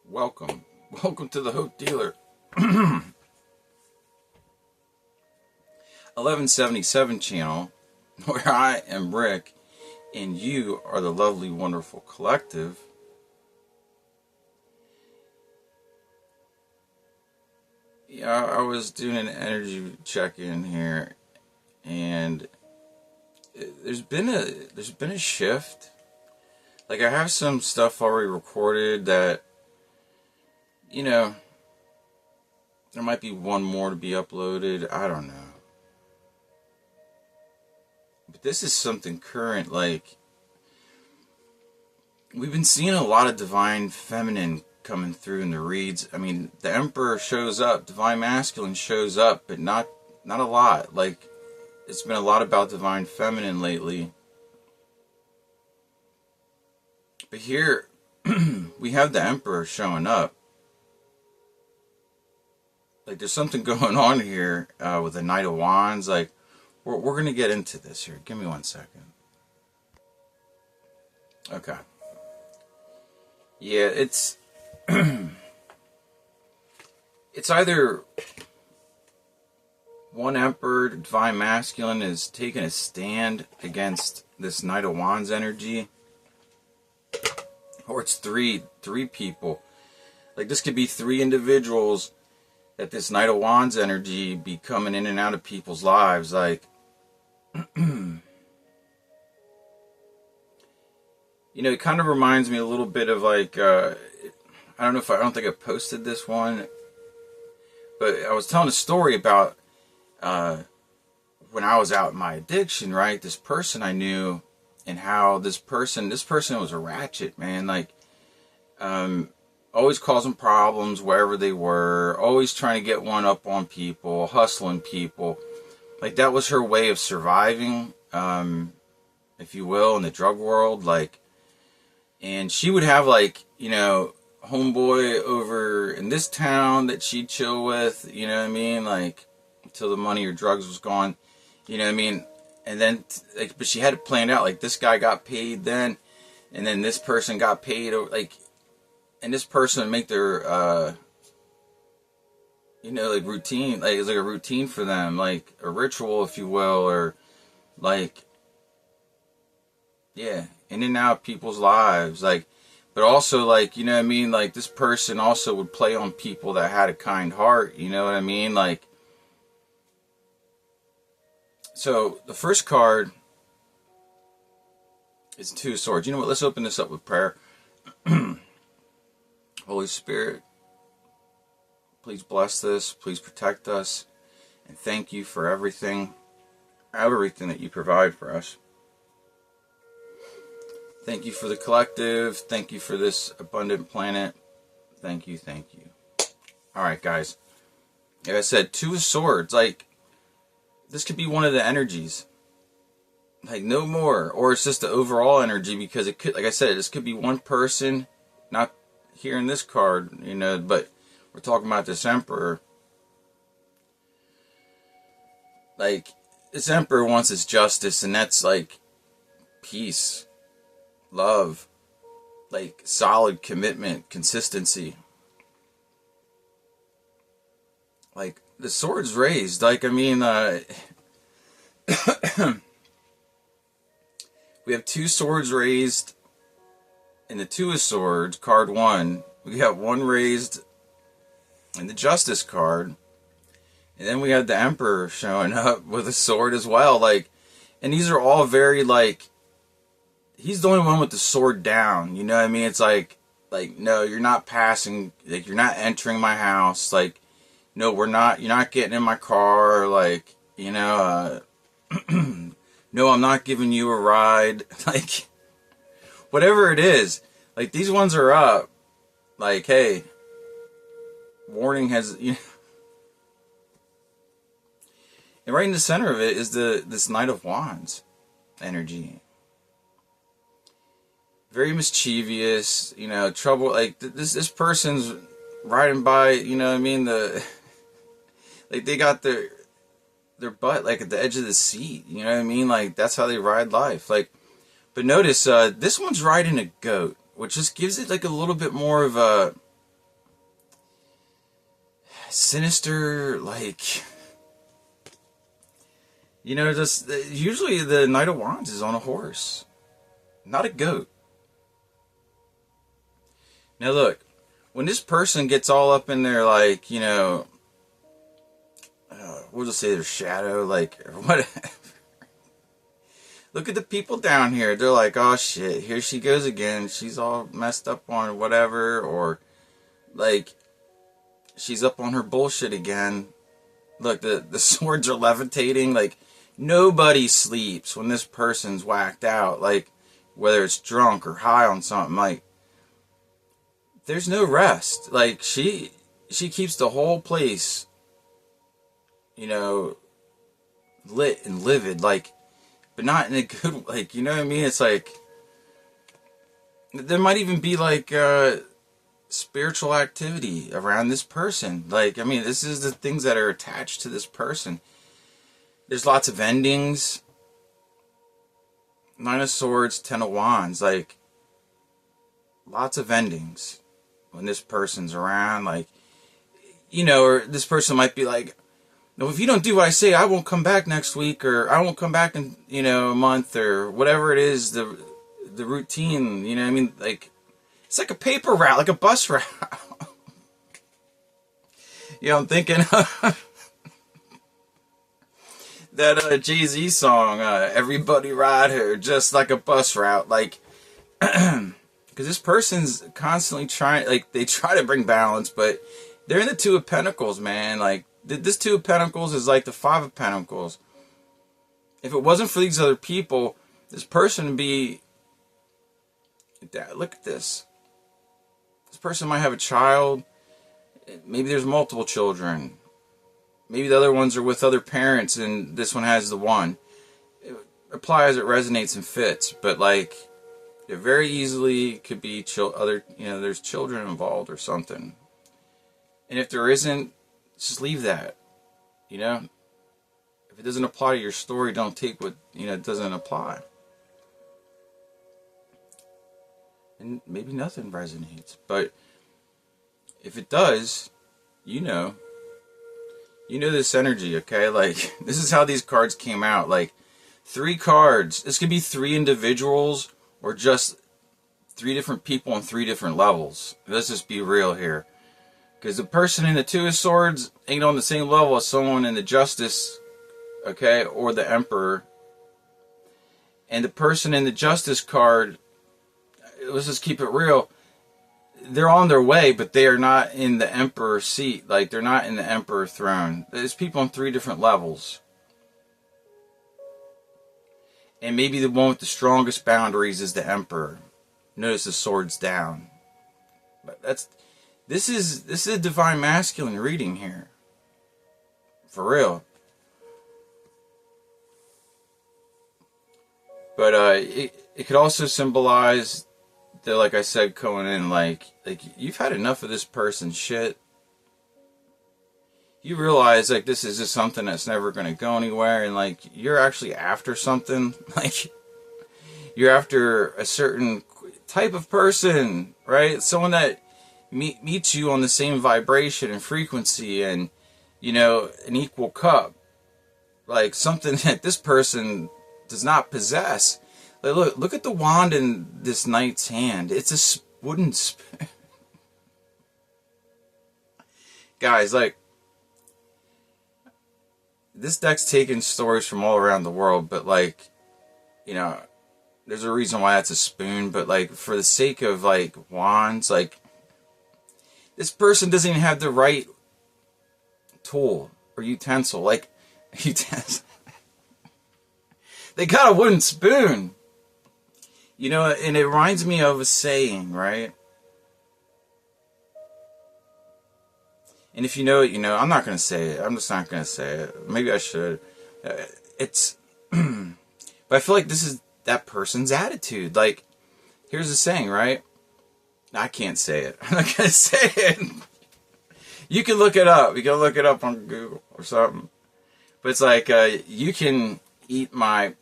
Welcome. Welcome to the Hope Dealer. 1177 channel, where I am Rick and you are the lovely, wonderful collective. Yeah, I was doing an energy check-in here, and there's been a shift. Like, I have some stuff already recorded that, you know, there might be one more to be uploaded. I don't know. But this is something current. Like, we've been seeing a lot of divine feminine coming through in the reads. I mean, the Emperor shows up, divine masculine shows up, but not a lot. Like, it's been a lot about divine feminine lately. But here, we have the Emperor showing up. Like, there's something going on here with the Knight of Wands. Like, we're going to get into this here. Give me 1 second. Okay. Yeah, it's it's either one Emperor, divine masculine, is taking a stand against this Knight of Wands energy, or it's three people. Like, this could be three individuals that this Knight of Wands energy be coming in and out of people's lives. Like, you know, it kind of reminds me a little bit of, like, I don't think I posted this one, but I was telling a story about when I was out in my addiction, right? This person I knew, and how this person was a Ratchet, man. Like, always causing problems wherever they were, always trying to get one up on people, hustling people. Like, that was her way of surviving, if you will, in the drug world. Like, and she would have, like, you know, homeboy over in this town that she'd chill with, you know what I mean? Like, until the money or drugs was gone, you know what I mean? And then, like, but she had it planned out. Like, this guy got paid then, and then this person got paid, like, and this person would make their, you know, like, routine, like, it's like a routine for them, like a ritual, if you will, or, like, yeah, in and out of people's lives, like, but also, like, you know what I mean, like, this person also would play on people that had a kind heart, you know what I mean, like, so, the first card is Two of Swords. You know what, let's open this up with prayer. Holy Spirit, please bless this, please protect us, and thank you for everything that you provide for us. Thank you for the collective. Thank you for this abundant planet. Thank you, thank you. Alright, guys. Like I said, Two of Swords. Like, this could be one of the energies. Like, no more. Or it's just the overall energy, because it could, like I said, this could be one person. Not here in this card, you know, but we're talking about this Emperor. Like, this Emperor wants his justice, and that's, like, peace. Love, like, solid commitment, consistency. Like, the sword's raised. Like, I mean, we have two swords raised in the Two of Swords, card one. We got one raised in the Justice card. And then we have the Emperor showing up with a sword as well. Like, and these are all very, like, he's the only one with the sword down, you know what I mean? It's like, no, you're not passing, like, you're not entering my house, like, no, you're not getting in my car, like, you know, no, I'm not giving you a ride, like, whatever it is, like, these ones are up, like, hey, warning has, you know, and right in the center of it is this Knight of Wands energy. Very mischievous, you know, trouble, like, this person's riding by, you know what I mean, like, they got their butt, like, at the edge of the seat, you know what I mean, like, that's how they ride life, like, but notice, this one's riding a goat, which just gives it, like, a little bit more of a, sinister, like, you know, just usually the Knight of Wands is on a horse, not a goat. Now look, when this person gets all up in their, like, you know, we'll just say their shadow, like, or whatever. Look at the people down here. They're like, oh shit, here she goes again. She's all messed up on whatever, or like, she's up on her bullshit again. Look, the swords are levitating. Like, nobody sleeps when this person's whacked out. Like, whether it's drunk or high on something. Like, there's no rest. Like, she keeps the whole place, you know, lit and livid. Like, but not in a good, like, you know what I mean? It's like, there might even be like spiritual activity around this person. Like, I mean, this is the things that are attached to this person. There's lots of endings. Nine of Swords, Ten of Wands, like, lots of endings when this person's around. Like, you know, or this person might be like, no, if you don't do what I say, I won't come back next week, or I won't come back in, you know, a month, or whatever it is, the routine, you know what I mean? Like, it's like a paper route, like a bus route. You know, I'm thinking of that Jay-Z song, Everybody Ride Her, just like a bus route. Like, because this person's constantly trying, like, they try to bring balance, but they're in the Two of Pentacles, man. Like, this Two of Pentacles is like the Five of Pentacles. If it wasn't for these other people, this person would be... Look at this. This person might have a child. Maybe there's multiple children. Maybe the other ones are with other parents, and this one has the one. Apply as it resonates and fits. But, like, it very easily could be other... You know, there's children involved or something. And if there isn't, just leave that, you know? If it doesn't apply to your story, don't take what, you know, doesn't apply. And maybe nothing resonates. But if it does, you know this energy, okay? Like, this is how these cards came out. Like, 3 cards. This could be 3 individuals or just 3 different people on 3 different levels. Let's just be real here. Because the person in the Two of Swords ain't on the same level as someone in the Justice, okay, or the Emperor. And the person in the Justice card, let's just keep it real, they're on their way, but they are not in the Emperor seat. Like, they're not in the Emperor throne. There's people on 3 different levels. And maybe the one with the strongest boundaries is the Emperor. Notice the sword's down. But this is a divine masculine reading here. For real. But it could also symbolize that, like I said, going in, like you've had enough of this person's shit. You realize, like, this is just something that's never going to go anywhere, and, like, you're actually after something. Like, you're after a certain type of person, right? Someone that meets you on the same vibration and frequency, and, you know, an equal cup. Like, something that this person does not possess. Like, look at the wand in this knight's hand. It's a wooden spoon. Guys, like, this deck's taking stories from all around the world, but, like, you know, there's a reason why it's a spoon, but, like, for the sake of, like, wands, like, this person doesn't even have the right tool or utensil. Like, utensil. They got a wooden spoon. You know, and it reminds me of a saying, right? And if you know it, you know. I'm not going to say it. I'm just not going to say it. Maybe I should. It's... But I feel like this is that person's attitude. Like, here's the saying, right? I can't say it. I'm not going to say it. You can look it up. You can look it up on Google or something. But it's like, you can eat my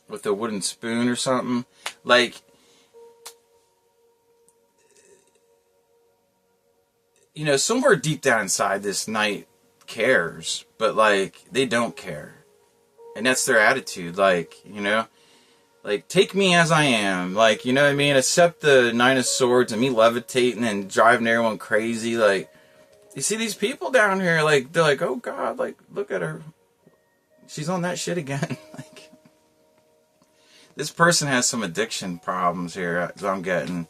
with a wooden spoon or something. Like, you know, somewhere deep down inside this knight cares, but like they don't care. And that's their attitude, like, you know, like, take me as I am, like, you know what I mean, accept the Nine of Swords and me levitating and driving everyone crazy. Like, you see these people down here, like, they're like, oh God, like, look at her, she's on that shit again. Like, this person has some addiction problems here, that's what I'm getting.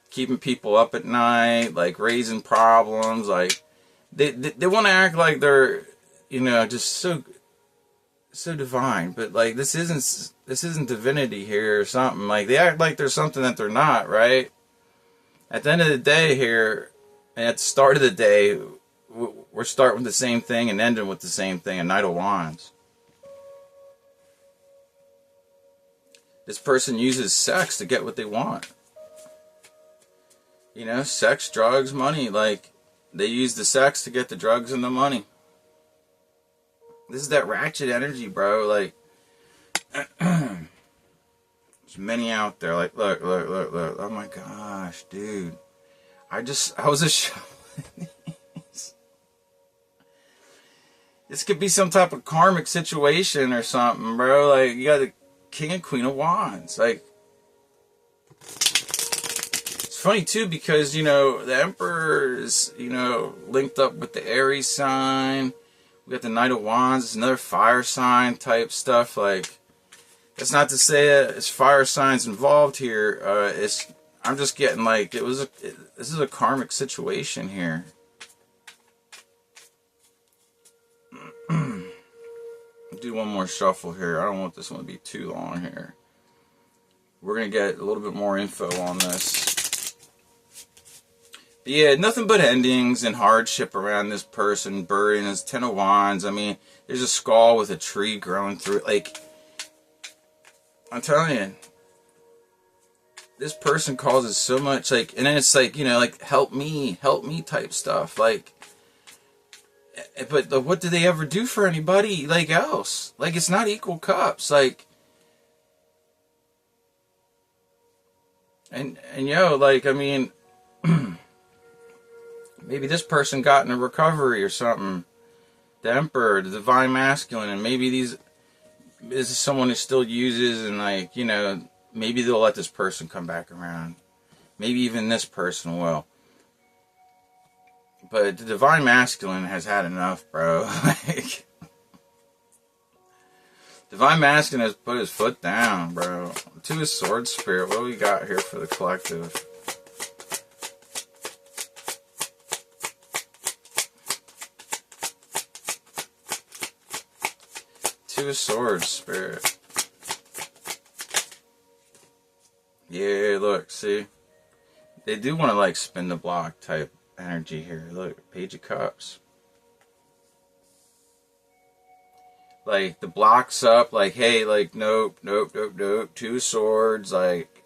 Keeping people up at night, like, raising problems, like, they want to act like they're, you know, just so divine, but like this isn't divinity here or something. Like, they act like there's something that they're not, right? At the end of the day here, and at the start of the day, we're starting with the same thing and ending with the same thing, a Knight of Wands. This person uses sex to get what they want. You know, sex, drugs, money. Like, they use the sex to get the drugs and the money. This is that Ratchet energy, bro. Like, there's many out there. Like, look. Oh my gosh, dude. I was just showing these. This could be some type of karmic situation or something, bro. Like, you got the King and Queen of Wands. Like, it's funny too because, you know, the Emperor is, you know, linked up with the Aries sign. We got the Knight of Wands, it's another fire sign type stuff. Like, that's not to say that it's fire signs involved here. I'm just getting like this is a karmic situation here. Do one more shuffle here. I don't want this one to be too long here. We're gonna get a little bit more info on this. But yeah, nothing but endings and hardship around this person. Burying his Ten of Wands. I mean, there's a skull with a tree growing through it. Like, I'm telling you, this person causes so much, like, and then it's like, you know, like, help me type stuff. Like, but what do they ever do for anybody, like, else? Like, it's not equal cups. Like, and yo, like, I mean, maybe this person got in a recovery or something. The Emperor, the Divine Masculine, and maybe this is someone who still uses, and, like, you know, maybe they'll let this person come back around. Maybe even this person will. But the Divine Masculine has had enough, bro. Like, Divine Masculine has put his foot down, bro. To his sword spirit, what do we got here for the collective? To his sword spirit. Yeah, look, see? They do want to, like, spin the block type energy here. Look, Page of Cups. Like, the block's up, like, hey, like, nope. Two swords, like,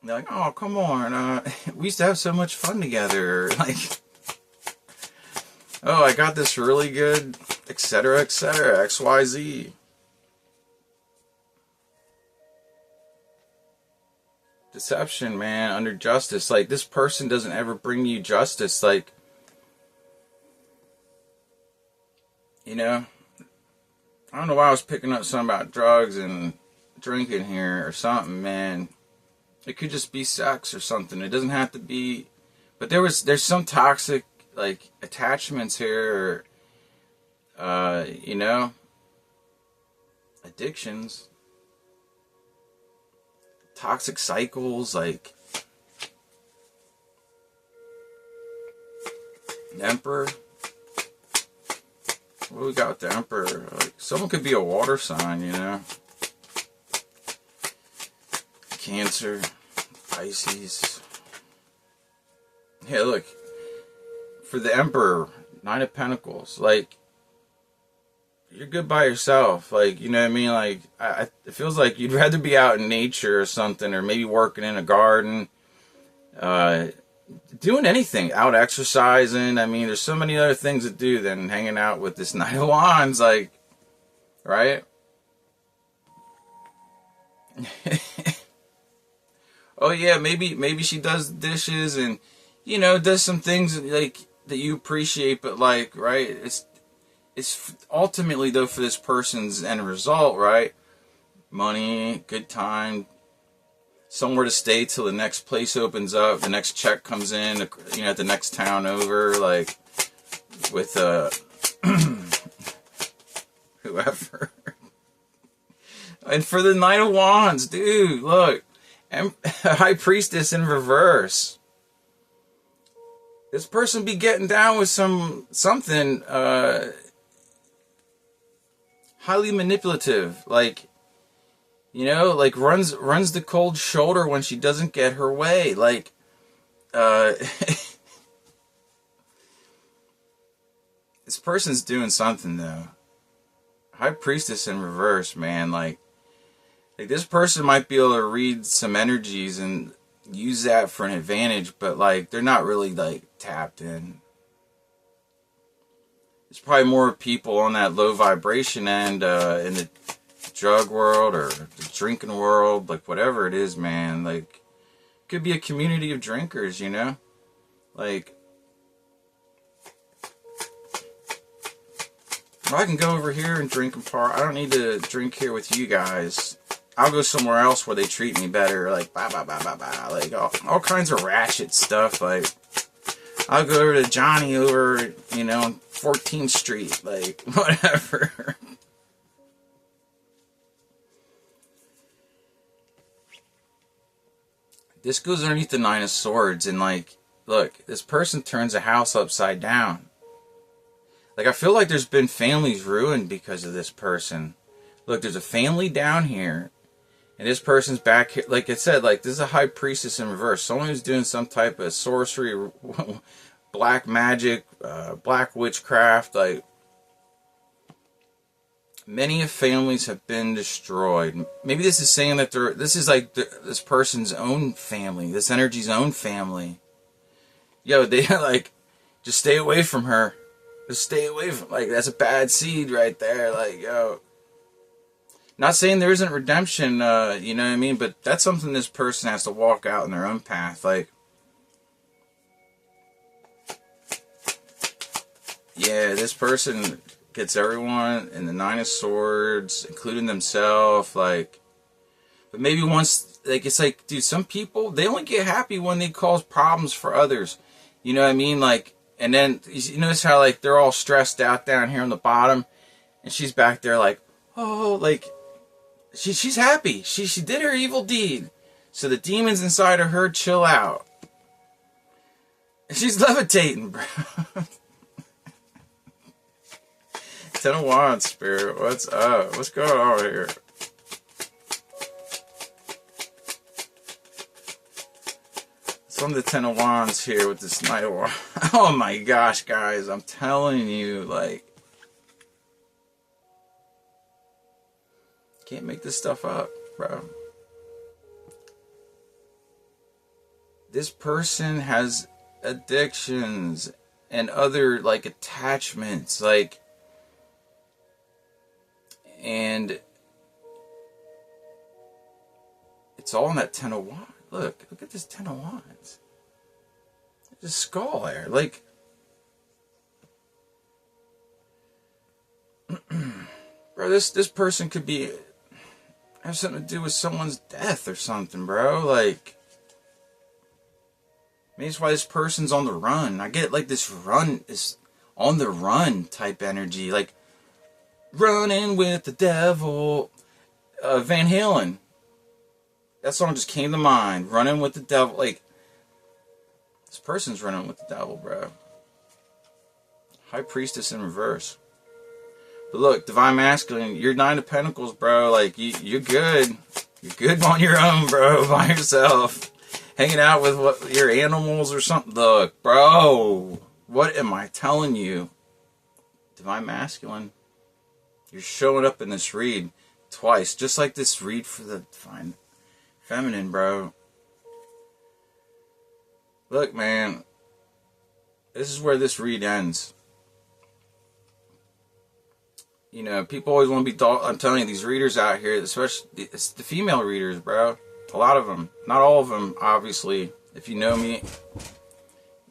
they're like, oh, come on, we used to have so much fun together. Like, oh, I got this really good, etc., XYZ. Deception, man, under justice. Like, this person doesn't ever bring you justice. Like, you know, I don't know why I was picking up something about drugs and drinking here or something, man. It could just be sex or something. It doesn't have to be, but there's some toxic, like, attachments here, or, you know, addictions. Toxic cycles, like, the Emperor. What do we got with the Emperor? Like, someone could be a water sign, you know. Cancer, Pisces. Yeah, look. For the Emperor, Nine of Pentacles. Like, you're good by yourself, like, you know what I mean, like, it feels like you'd rather be out in nature or something, or maybe working in a garden, doing anything, out exercising. I mean, there's so many other things to do than hanging out with this Knight of Wands, like, right? Oh yeah, maybe she does dishes, and you know, does some things like that you appreciate, but like, right, it's ultimately though for this person's end result, right? Money, good time, somewhere to stay till the next place opens up, the next check comes in, you know, at the next town over, like with whoever. And for the Knight of Wands, dude, look, High Priestess in reverse. This person be getting down with something highly manipulative, like, you know, like runs the cold shoulder when she doesn't get her way, like this person's doing something though. High Priestess in reverse, man, like this person might be able to read some energies and use that for an advantage, but like they're not really like tapped in. There's probably more people on that low vibration end in the drug world or the drinking world, like whatever it is, man. Like it could be a community of drinkers, you know, like I can go over here and drink and par. I don't need to drink here with you guys. I'll go somewhere else where they treat me better, like blah blah blah blah blah, like all kinds of ratchet stuff. Like I'll go over to Johnny over, you know, 14th Street, like whatever. This goes underneath the Nine of Swords, and like, look, this person turns a house upside down. Like I feel like there's been families ruined because of this person. Look, there's a family down here. And this person's back here, like I said, like this is a High Priestess in reverse. Someone who's doing some type of sorcery, black magic, black witchcraft. Like many of families have been destroyed. Maybe this is saying that this is like this person's own family, this energy's own family. Yo, they like just stay away from her. Just stay away from, like that's a bad seed right there. Like yo. Not saying there isn't redemption, you know what I mean? But that's something this person has to walk out in their own path. Like, yeah, this person gets everyone in the Nine of Swords, including themselves. Like, but maybe once, like, it's like, dude, some people, they only get happy when they cause problems for others. You know what I mean? Like, and then you notice how, like, they're all stressed out down here on the bottom. And she's back there like, oh, like, She's happy. She did her evil deed. So the demons inside of her chill out. She's levitating, bro. Ten of Wands, Spirit. What's up? What's going on here? It's on the Ten of Wands here with this Knight of Wands. Oh my gosh, guys. I'm telling you, like, can't make this stuff up, bro. This person has addictions and other like attachments, like, and it's all in that Ten of Wands. Look at this Ten of Wands. There's a skull there, like. Bro, this person could be have something to do with someone's death or something, bro. Like, maybe that's why this person's on the run. I get like this run is on the run type energy, like running with the devil. Van Halen. That song just came to mind. Running with the devil. Like, this person's running with the devil, bro. High Priestess in reverse. But look, Divine Masculine, you're Nine of Pentacles, bro. Like, you're good. You're good on your own, bro, by yourself. Hanging out with your animals or something. Look, bro, what am I telling you? Divine Masculine, you're showing up in this read twice. Just like this read for the Divine Feminine, bro. Look, man, this is where this read ends. You know, people always want to be, I'm telling you, these readers out here, especially, it's the female readers, bro. A lot of them. Not all of them, obviously. If you know me,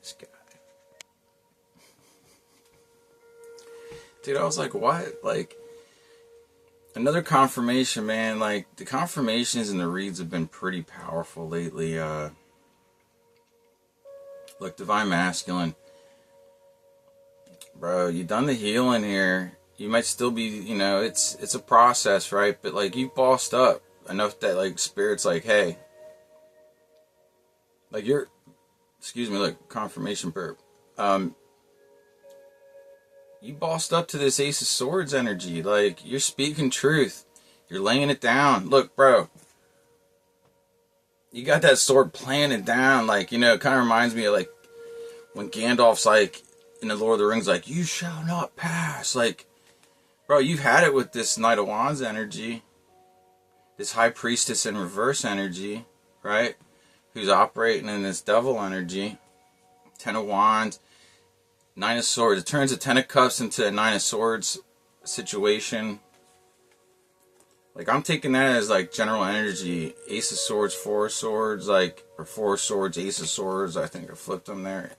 This guy. Dude, I was like, what? Like, another confirmation, man. Like, the confirmations and the reads have been pretty powerful lately. Look, Divine Masculine. Bro, you done the healing here. You might still be, you know, it's a process, right? But, like, you bossed up enough that, like, Spirit's like, hey. Like, you're, excuse me, look, confirmation burp. You bossed up to this Ace of Swords energy. Like, you're speaking truth. You're laying it down. Look, bro. You got that sword planted down. Like, you know, it kind of reminds me of, like, when Gandalf's, like, in the Lord of the Rings, like, you shall not pass. Like, bro, you've had it with this Knight of Wands energy. This High Priestess in reverse energy, right? Who's operating in this Devil energy. Ten of Wands. Nine of Swords. It turns a Ten of Cups into a Nine of Swords situation. Like, I'm taking that as, like, general energy. Ace of Swords, Four of Swords, like, or Four of Swords, Ace of Swords. I think I flipped them there.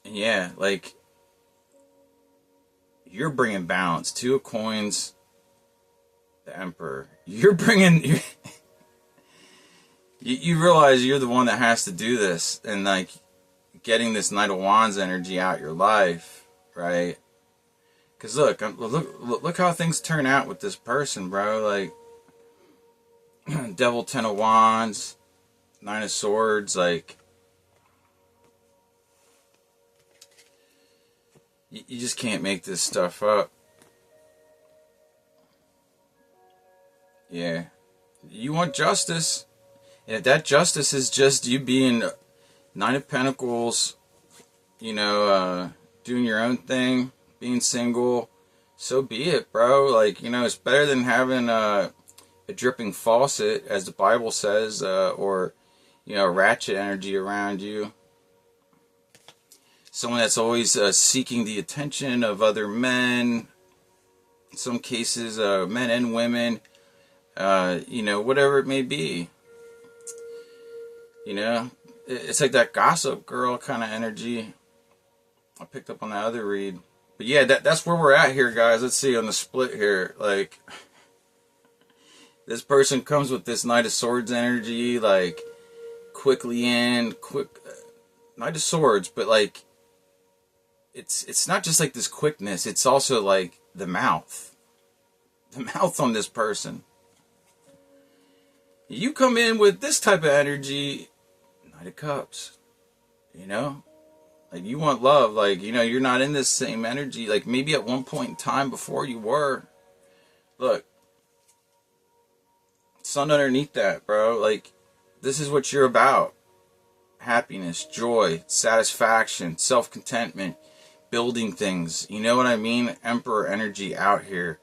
Yeah, like, you're bringing balance. Two of Coins, the Emperor. You're bringing... You realize you're the one that has to do this, and, like, getting this Knight of Wands energy out your life, right? Because look how things turn out with this person, bro. Like, Devil, Ten of Wands, Nine of Swords, like, you just can't make this stuff up. Yeah. You want justice. And if that justice is just you being Nine of Pentacles, you know, doing your own thing, being single, so be it, bro. Like, you know, it's better than having a dripping faucet, as the Bible says, or, you know, Ratchet energy around you. Someone that's always seeking the attention of other men, in some cases, men and women, you know, whatever it may be. You know, it's like that Gossip Girl kind of energy. I picked up on that other read. But yeah, that's where we're at here, guys. Let's see on the split here. Like, this person comes with this Knight of Swords energy, like, quickly in, Knight of Swords, but, like, it's not just like this quickness, it's also like the mouth. The mouth on this person. You come in with this type of energy, Knight of Cups, you know? Like, you want love, like, you know, you're not in this same energy, like, maybe at one point in time before you were. Look, sun underneath that, bro, like, this is what you're about. Happiness, joy, satisfaction, self-contentment, building things, you know what I mean? Emperor energy out here.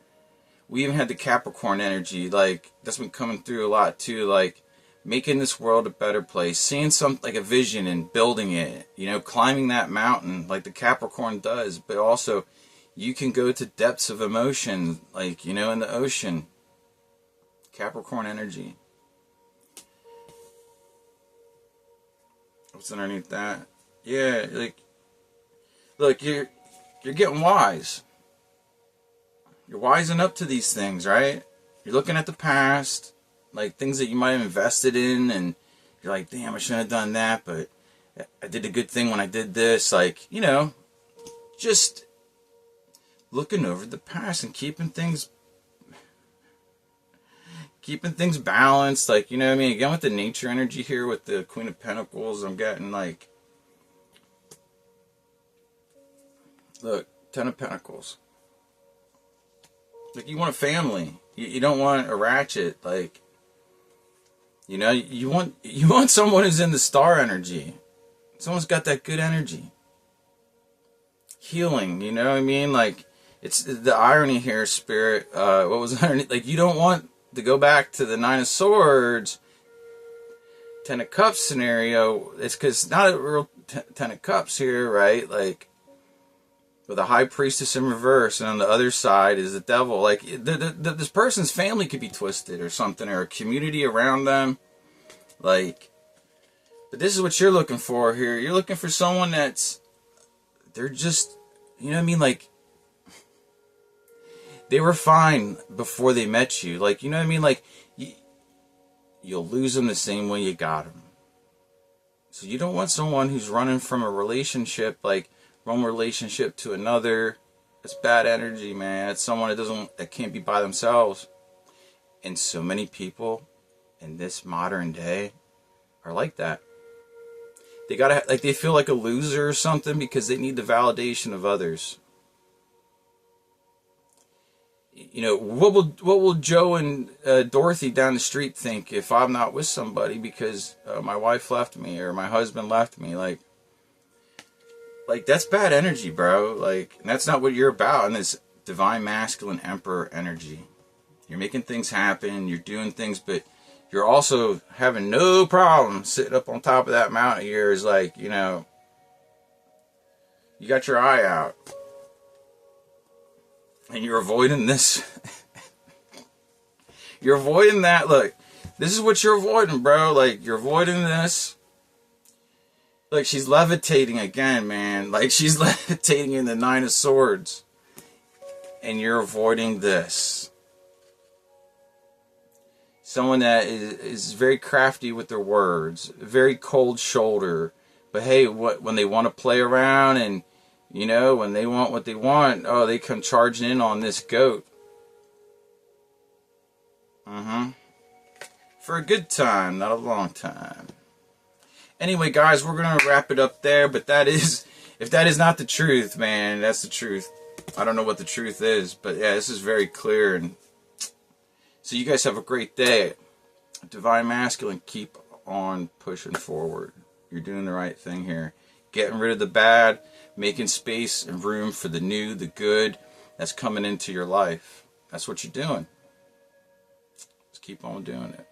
We even had the Capricorn energy, like, that's been coming through a lot too, like, making this world a better place, seeing like a vision and building it, you know, climbing that mountain like the Capricorn does, but also you can go to depths of emotion, like, you know, in the ocean. Capricorn energy. What's underneath that? Yeah, like, look, you're getting wise. You're wising up to these things, right? You're looking at the past, like things that you might have invested in, and you're like, damn, I shouldn't have done that, but I did a good thing when I did this. Like, you know, just looking over the past and keeping things balanced. Like, you know what I mean? Again, with the nature energy here, with the Queen of Pentacles, I'm getting, like, look, Ten of Pentacles. Like, you want a family. You don't want a Ratchet. Like, you know, you want someone who's in the star energy. Someone's got that good energy. Healing, you know what I mean? Like, it's the irony here, Spirit. What was underneath? Like, you don't want to go back to the Nine of Swords, Ten of Cups scenario. It's because it's not a real Ten of Cups here, right? Like, with a High Priestess in reverse, and on the other side is the Devil. Like, this person's family could be twisted or something, or a community around them. Like, But this is what you're looking for here. You're looking for someone they're just, you know what I mean? Like, they were fine before they met you. Like, you know what I mean? Like, you'll lose them the same way you got them. So you don't want someone who's running from a relationship, like one relationship to another. It's bad energy, man. It's someone that can't be by themselves. And so many people in this modern day are like that. They they feel like a loser or something because they need the validation of others. You know, what will Joe and Dorothy down the street think if I'm not with somebody because my wife left me or my husband left me? Like that's bad energy, bro. Like, and that's not what you're about in this divine masculine emperor energy. You're making things happen, you're doing things, but you're also having no problem sitting up on top of that mountain of yours, like, you know, you got your eye out. And you're avoiding this. You're avoiding that. Look, this is what you're avoiding, bro. Like, you're avoiding this. Like, she's levitating again, man. Like, she's levitating in the Nine of Swords. And you're avoiding this. Someone that is very crafty with their words. Very cold shoulder. But hey, when they want to play around and, you know, when they want what they want, oh, they come charging in on this goat. For a good time, not a long time. Anyway, guys, we're going to wrap it up there. But if that is not the truth, man, that's the truth. I don't know what the truth is. But yeah, this is very clear. And so you guys have a great day. Divine Masculine, keep on pushing forward. You're doing the right thing here. Getting rid of the bad, making space and room for the new, the good that's coming into your life. That's what you're doing. Just keep on doing it.